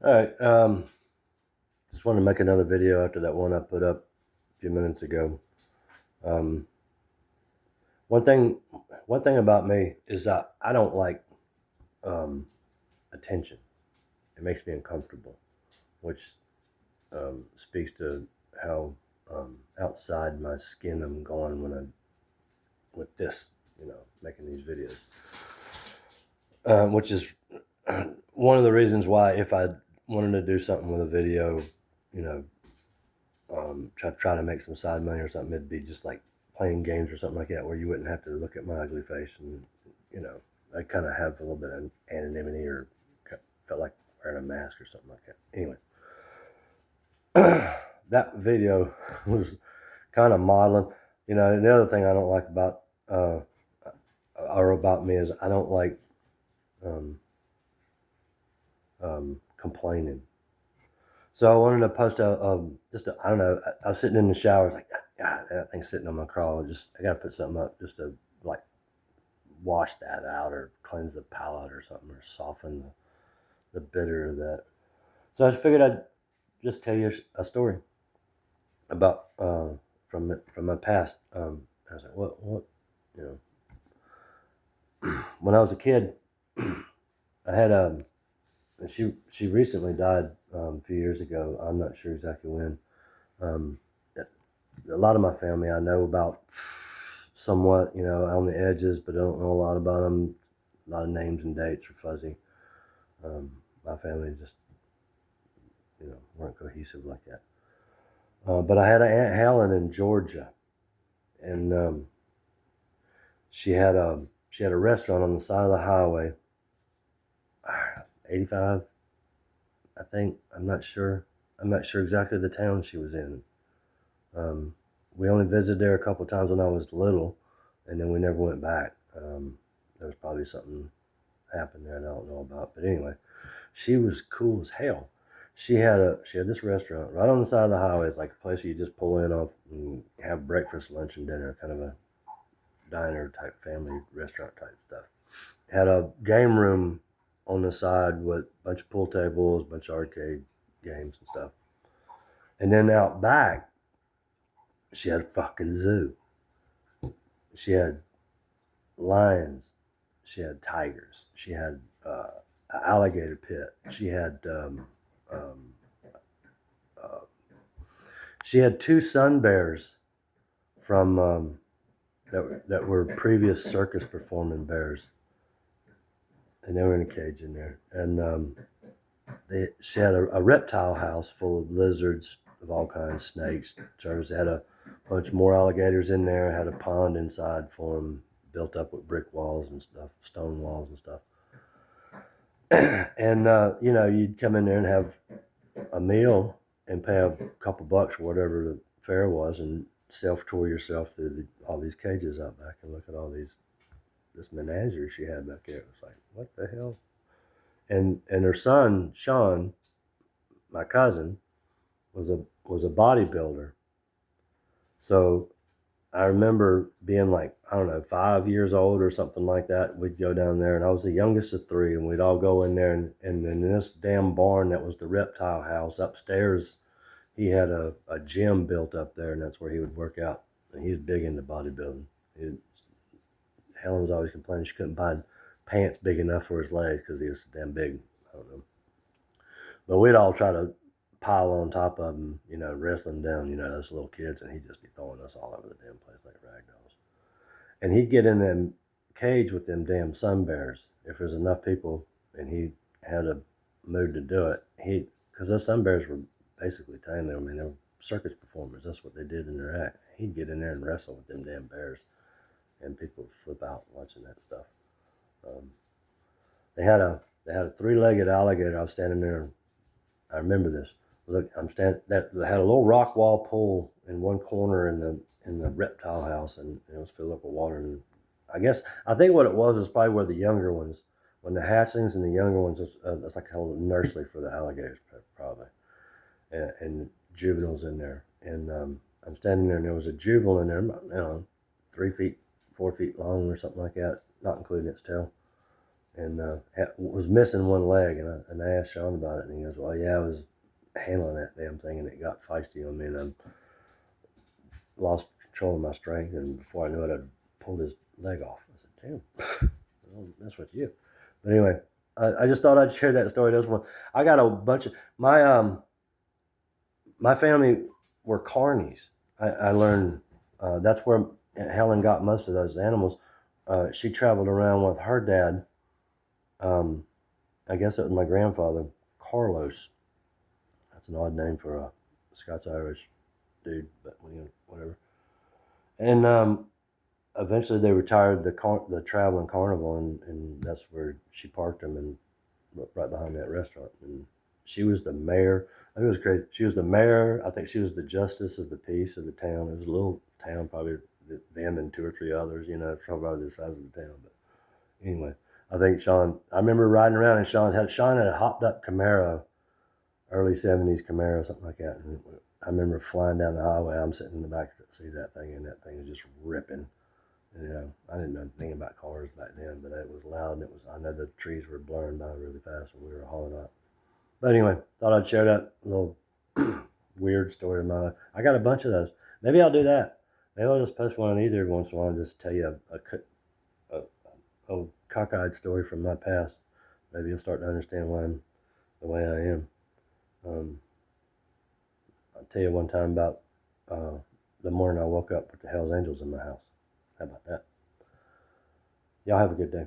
All right. Just wanted to make another video after that one I put up a few minutes ago. Um, one thing about me is that I don't like attention. It makes me uncomfortable, which speaks to how outside my skin I'm going when I'm with this, making these videos. Which is one of the reasons why if I wanted to do something with a video, you know, try to make some side money or something, it'd be just like playing games or something like that, where you wouldn't have to look at my ugly face, and I kind of have a little bit of anonymity, or felt like wearing a mask or something like that. Anyway, that video was kind of modeling. The other thing I don't like about or about me is I don't like complaining. So I wanted to post I don't know, I was sitting in the shower, I was like, God, that thing's sitting on my crawl. I got to put something up just to like wash that out or cleanse the palate or something, or soften the bitter of that. So I figured I'd just tell you a story about from my past. I was like, what, when I was a kid, I had she recently died a few years ago. I'm not sure exactly when. Um, a lot of my family I know about somewhat, on the edges, but I don't know a lot about them. A lot of names and dates are fuzzy. My family just, weren't cohesive like that. But I had an Aunt Helen in Georgia, and she had a restaurant on the side of the highway. 85, I think. I'm not sure. I'm not sure exactly the town she was in. We only visited there a couple of times when I was little, and then we never went back. There was probably something happened there that I don't know about. But anyway, she was cool as hell. She had this restaurant right on the side of the highway. It's like a place you just pull in off and have breakfast, lunch, and dinner, kind of a diner type, family restaurant type stuff. Had a game room on the side with a bunch of pool tables, a bunch of arcade games and stuff. And then out back, she had a fucking zoo. She had lions. She had tigers. She had an alligator pit. Um, uh, she had two sun bears from that were previous circus performing bears, and they were in a cage in there. And she had a reptile house full of lizards of all kinds, snakes, turtles. They had a bunch more alligators in there. Had a pond inside for them, built up with brick walls and stuff, stone walls and stuff. And you'd come in there and have a meal and pay a couple bucks or whatever the fare was, and self-tour yourself through all these cages out back and look at all this menagerie she had back there. It was like, what the hell? And her son Sean, my cousin, was a bodybuilder. So I remember being like, I don't know, 5 years old or something like that. We'd go down there, and I was the youngest of three, and we'd all go in there, and in this damn barn that was the reptile house upstairs, he had a gym built up there, and that's where he would work out. And he was big into bodybuilding. Helen was always complaining she couldn't buy pants big enough for his legs because he was so damn big. I don't know. But we'd all try to pile on top of him, wrestling down, those little kids, and he'd just be throwing us all over the damn place like rag dolls. And he'd get in them cage with them damn sun bears if there's enough people, and he had a mood to do it. Because those sun bears were basically tame. They were circus performers. That's what they did in their act. He'd get in there and wrestle with them damn bears, and people would flip out watching that stuff. They had a three-legged alligator. I was standing there. I remember this. Look, I'm standing. That they had a little rock wall pool in one corner in the reptile house, and it was filled up with water. And I think what it was is probably where the younger ones, when the hatchlings and the younger ones, it's like a little nursery for the alligators, probably, and juveniles in there. And I'm standing there, and there was a juvenile in there, 3 feet, 4 feet long, or something like that, not including its tail. and was missing one leg. And I asked Sean about it, and he goes, "Well, yeah, I was handling that damn thing, and it got feisty on me, and I lost control of my strength, and before I knew it, I'd pulled his leg off." I said, "Damn, that's what you." But anyway, I just thought I'd share that story. This one, I got a bunch of my family were carnies. I learned that's where Helen got most of those animals. She traveled around with her dad. I guess it was my grandfather, Carlos. That's an odd name for a Scots Irish dude, but whatever. And eventually they retired the traveling carnival, and that's where she parked them, and right behind that restaurant. And she was the mayor. I think it was crazy. She was the mayor. I think she was the justice of the peace of the town. It was a little town, probably them and two or three others. Probably the size of the town. But anyway, I think Sean. I remember riding around, and Sean had a hopped up Camaro, early '70s Camaro, something like that. And I remember flying down the highway. I'm sitting in the back seat of that thing, and that thing was just ripping. And, I didn't know anything about cars back then, but it was loud, and I know the trees were blurring by really fast when we were hauling up. But anyway, thought I'd share that little weird story of mine. I got a bunch of those. Maybe I'll do that. Maybe I'll just post one of these every once in a while and just tell you a cockeyed story from my past. Maybe you'll start to understand why I'm the way I am. Um, I'll tell you one time about the morning I woke up with the Hell's Angels in my house. How about that? Y'all have a good day.